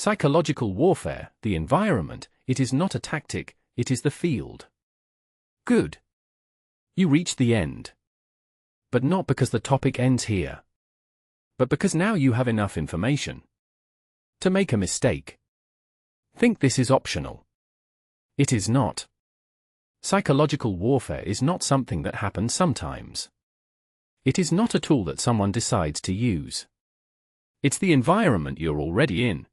Psychological warfare, the environment, it is not a tactic, it is the field. Good. You reach the end. But not because the topic ends here. But because now you have enough information to make a mistake. Think this is optional. It is not. Psychological warfare is not something that happens sometimes. It is not a tool that someone decides to use. It's the environment you're already in.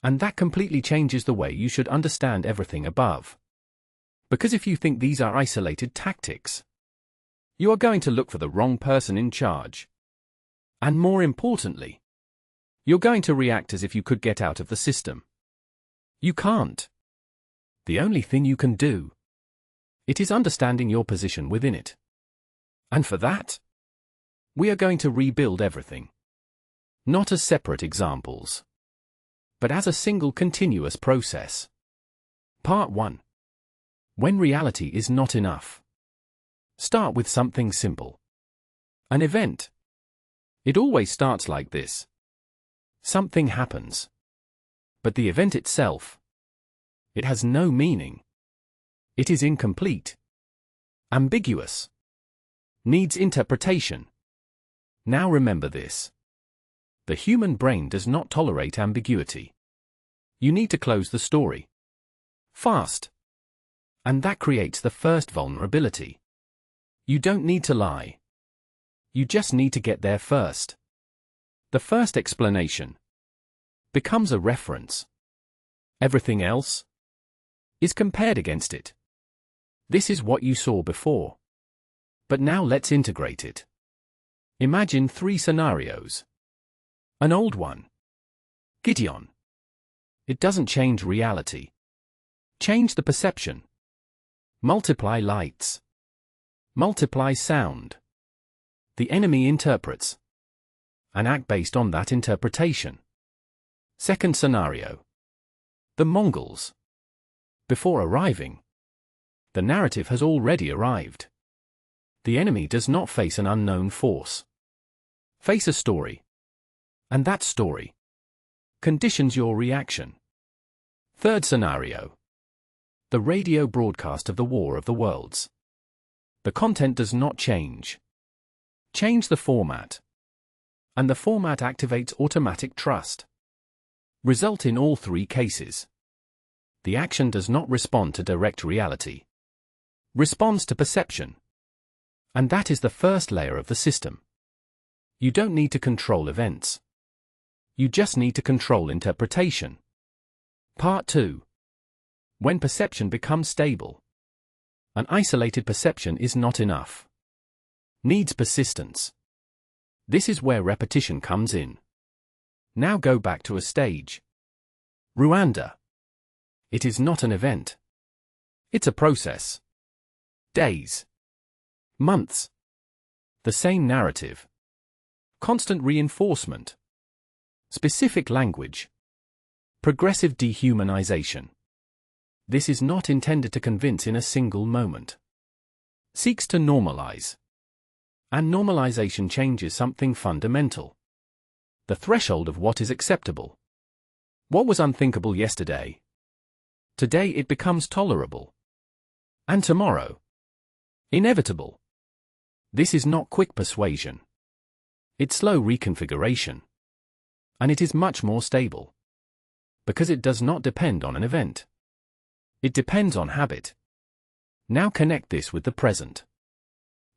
And that completely changes the way you should understand everything above. Because if you think these are isolated tactics, you are going to look for the wrong person in charge. And more importantly, you're going to react as if you could get out of the system. You can't. The only thing you can do, it is understanding your position within it. And for that, we are going to rebuild everything. Not as separate examples, but as a single continuous process. Part 1. When reality is not enough. Start with something simple. An event. It always starts like this. Something happens. But the event itself, it has no meaning. It is incomplete. Ambiguous. Needs interpretation. Now remember this. The human brain does not tolerate ambiguity. You need to close the story fast. And that creates the first vulnerability. You don't need to lie. You just need to get there first. The first explanation becomes a reference. Everything else is compared against it. This is what you saw before. But now let's integrate it. Imagine 3 scenarios. An old one. Gideon. It doesn't change reality. Change the perception. Multiply lights. Multiply sound. The enemy interprets and act based on that interpretation. Second scenario. The Mongols. Before arriving, the narrative has already arrived. The enemy does not face an unknown force. Face a story. And that story conditions your reaction. Third scenario. The radio broadcast of the War of the Worlds. The content does not change. Change the format. And the format activates automatic trust. Result in all 3 cases. The action does not respond to direct reality. Responds to perception. And that is the first layer of the system. You don't need to control events. You just need to control interpretation. Part 2. When perception becomes stable. An isolated perception is not enough. Needs persistence. This is where repetition comes in. Now go back to a stage. Rwanda. It is not an event. It's a process. Days. Months. The same narrative. Constant reinforcement. Specific language. Progressive dehumanization. This is not intended to convince in a single moment. Seeks to normalize. And normalization changes something fundamental. The threshold of what is acceptable. What was unthinkable yesterday? Today it becomes tolerable. And tomorrow? Inevitable. This is not quick persuasion. It's slow reconfiguration. And it is much more stable. Because it does not depend on an event. It depends on habit. Now connect this with the present.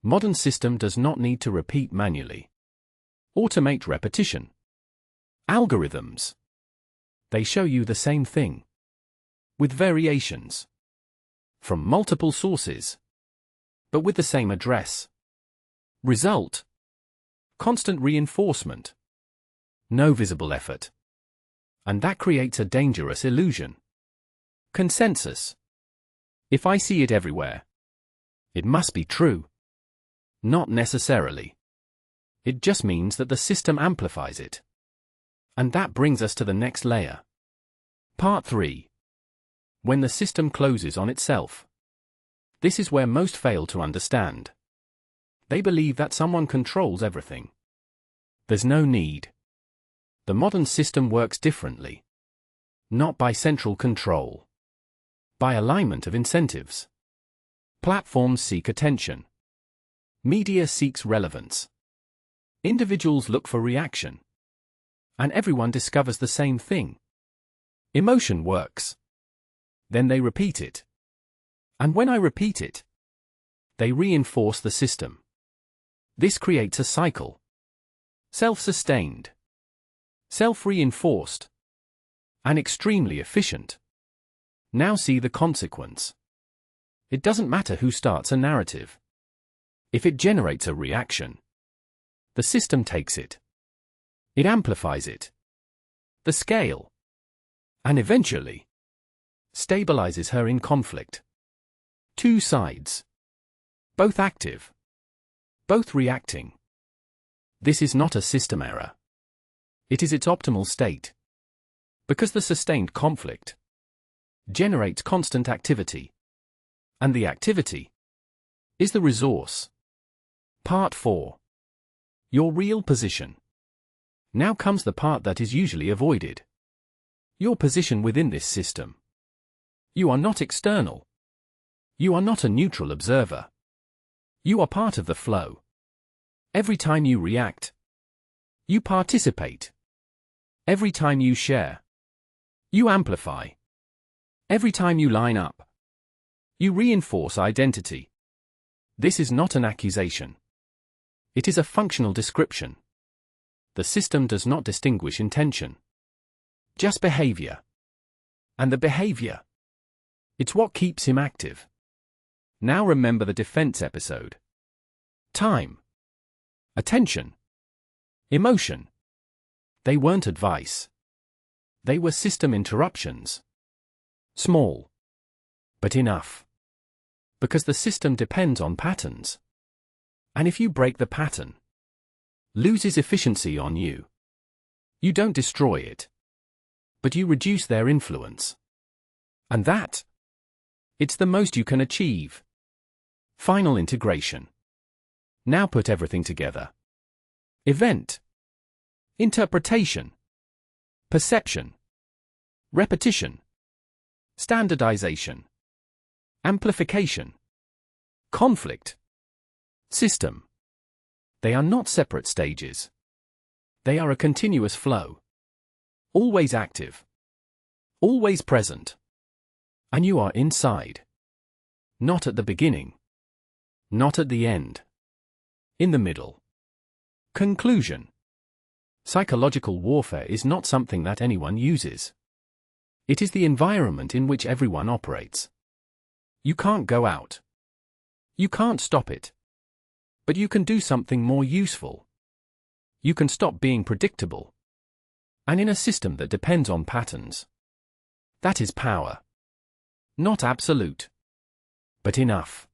Modern system does not need to repeat manually. Automate repetition. Algorithms. They show you the same thing. With variations. From multiple sources. But with the same address. Result. Constant reinforcement. No visible effort. And that creates a dangerous illusion. Consensus. If I see it everywhere, it must be true. Not necessarily. It just means that the system amplifies it. And that brings us to the next layer. Part 3. When the system closes on itself. This is where most fail to understand. They believe that someone controls everything. There's no need. The modern system works differently. Not by central control. By alignment of incentives. Platforms seek attention. Media seeks relevance. Individuals look for reaction. And everyone discovers the same thing. Emotion works. Then they repeat it. And when I repeat it, they reinforce the system. This creates a cycle. Self-sustained. Self-reinforced. And extremely efficient. Now see the consequence. It doesn't matter who starts a narrative. If it generates a reaction, the system takes it. It amplifies it. The scale. And eventually stabilizes her in conflict. Two sides. Both active. Both reacting. This is not a system error. It is its optimal state. Because the sustained conflict generates constant activity. And the activity is the resource. Part 4. Your real position. Now comes the part that is usually avoided. Your position within this system. You are not external. You are not a neutral observer. You are part of the flow. Every time you react, you participate. Every time you share, you amplify. Every time you line up, you reinforce identity. This is not an accusation. It is a functional description. The system does not distinguish intention. Just behavior. And the behavior. It's what keeps him active. Now remember the defense episode. Time. Attention. Emotion. They weren't advice. They were system interruptions. Small. But enough. Because the system depends on patterns. And if you break the pattern, loses efficiency on you. You don't destroy it. But you reduce their influence. And that, it's the most you can achieve. Final integration. Now put everything together. Event. Interpretation. Perception. Repetition. Standardization. Amplification. Conflict. System. They are not separate stages. They are a continuous flow. Always active. Always present. And you are inside. Not at the beginning. Not at the end. In the middle. Conclusion. Psychological warfare is not something that anyone uses. It is the environment in which everyone operates. You can't go out. You can't stop it. But you can do something more useful. You can stop being predictable. And in a system that depends on patterns. That is power. Not absolute. But enough.